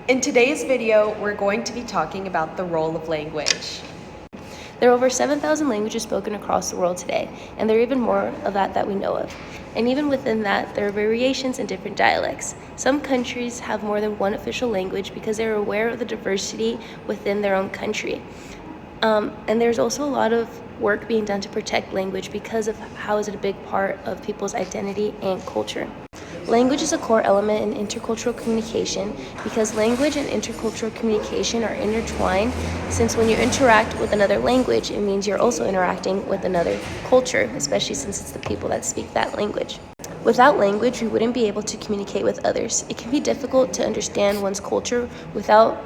In today's video, we're going to be talking about the role of language. There are over 7,000 languages spoken across the world today, and there are even more of that we know of. And even within that, there are variations in different dialects. Some countries have more than one official language because they're aware of the diversity within their own country. And there's also a lot of work being done to protect language because of how is it a big part of people's identity and culture. Language is a core element in intercultural communication because language and intercultural communication are intertwined, since when you interact with another language, it means you're also interacting with another culture, especially since it's the people that speak that language. Without language, we wouldn't be able to communicate with others. It can be difficult to understand one's culture without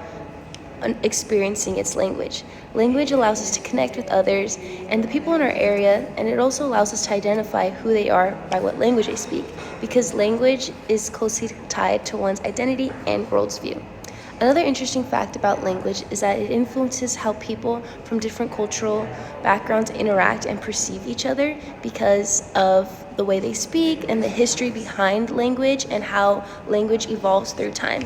experiencing its language. Language allows us to connect with others and the people in our area, and it also allows us to identify who they are by what language they speak, because language is closely tied to one's identity and worldview. Another interesting fact about language is that it influences how people from different cultural backgrounds interact and perceive each other because of the way they speak and the history behind language and how language evolves through time.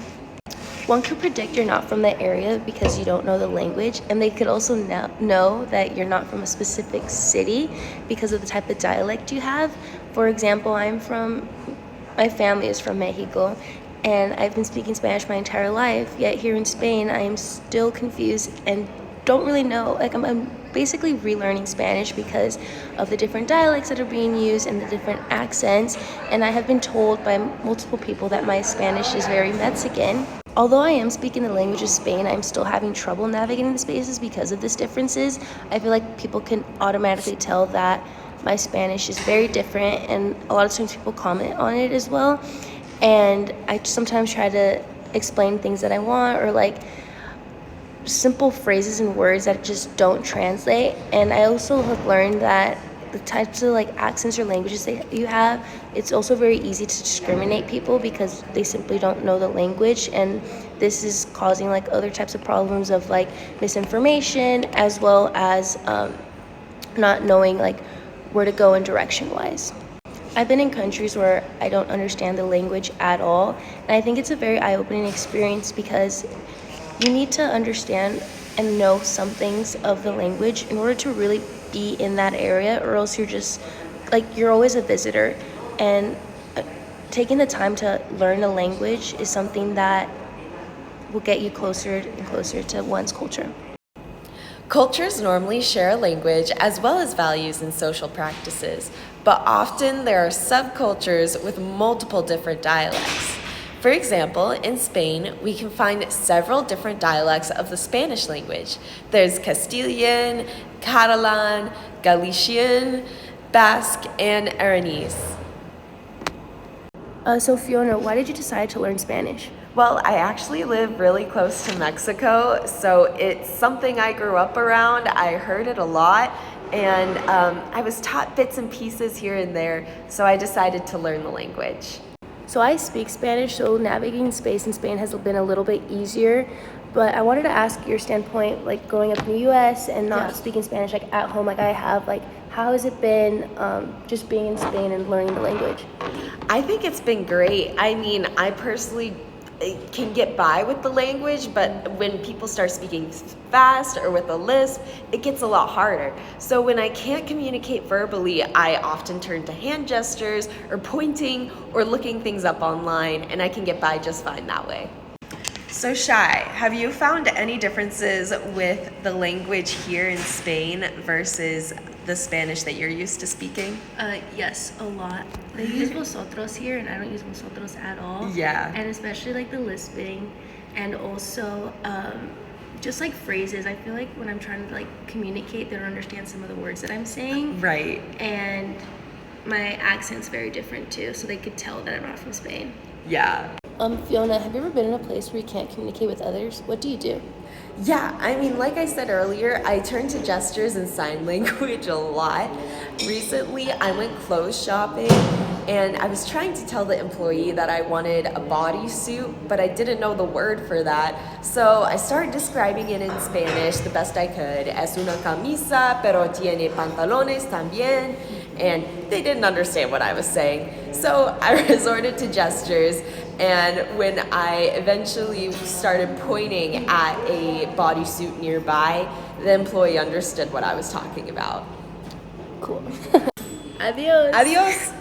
One could predict you're not from the area because you don't know the language, and they could also know that you're not from a specific city because of the type of dialect you have. For example, my family is from Mexico, and I've been speaking Spanish my entire life, yet here in Spain, I am still confused and don't really know. I'm basically relearning Spanish because of the different dialects that are being used and the different accents, and I have been told by multiple people that my Spanish is very Mexican. Although I am speaking the language of Spain, I'm still having trouble navigating the spaces because of these differences. I feel like people can automatically tell that my Spanish is very different, and a lot of times people comment on it as well. And I sometimes try to explain things that I want, or like simple phrases and words that just don't translate. And I also have learned that the types of accents or languages that you have, it's also very easy to discriminate people because they simply don't know the language, and this is causing other types of problems of misinformation, as well as not knowing where to go in direction wise. I've been in countries where I don't understand the language at all, and I think it's a very eye-opening experience because you need to understand and know some things of the language in order to really be in that area, or else you're just you're always a visitor. And taking the time to learn a language is something that will get you closer and closer to one's culture. Cultures normally share a language as well as values and social practices, but often there are subcultures with multiple different dialects. For example, in Spain, we can find several different dialects of the Spanish language. There's Castilian, Catalan, Galician, Basque, and Aranese. So Fiona, why did you decide to learn Spanish? Well, I actually live really close to Mexico, so it's something I grew up around. I heard it a lot, and I was taught bits and pieces here and there, so I decided to learn the language. So I speak Spanish, so navigating space in Spain has been a little bit easier. But I wanted to ask your standpoint, growing up in the U.S. and not speaking Spanish at home I have, how has it been just being in Spain and learning the language? I think it's been great. I mean, I personally can get by with the language, but when people start speaking fast or with a lisp, it gets a lot harder. So when I can't communicate verbally, I often turn to hand gestures or pointing or looking things up online, and I can get by just fine that way. So Shai, have you found any differences with the language here in Spain versus the Spanish that you're used to speaking? Yes, a lot. They use vosotros here, and I don't use vosotros at all. Yeah. And especially the lisping, and also just phrases. I feel like when I'm trying to communicate, they don't understand some of the words that I'm saying. Right. And my accent's very different too, so they could tell that I'm not from Spain. Yeah. Fiona, have you ever been in a place where you can't communicate with others? What do you do? Yeah, I mean, like I said earlier, I turn to gestures and sign language a lot. Recently, I went clothes shopping, and I was trying to tell the employee that I wanted a bodysuit, but I didn't know the word for that. So I started describing it in Spanish the best I could. Es una camisa, pero tiene pantalones también. And they didn't understand what I was saying. So I resorted to gestures, And when I eventually started pointing at a bodysuit nearby, the employee understood what I was talking about. Cool. Adios. Adios.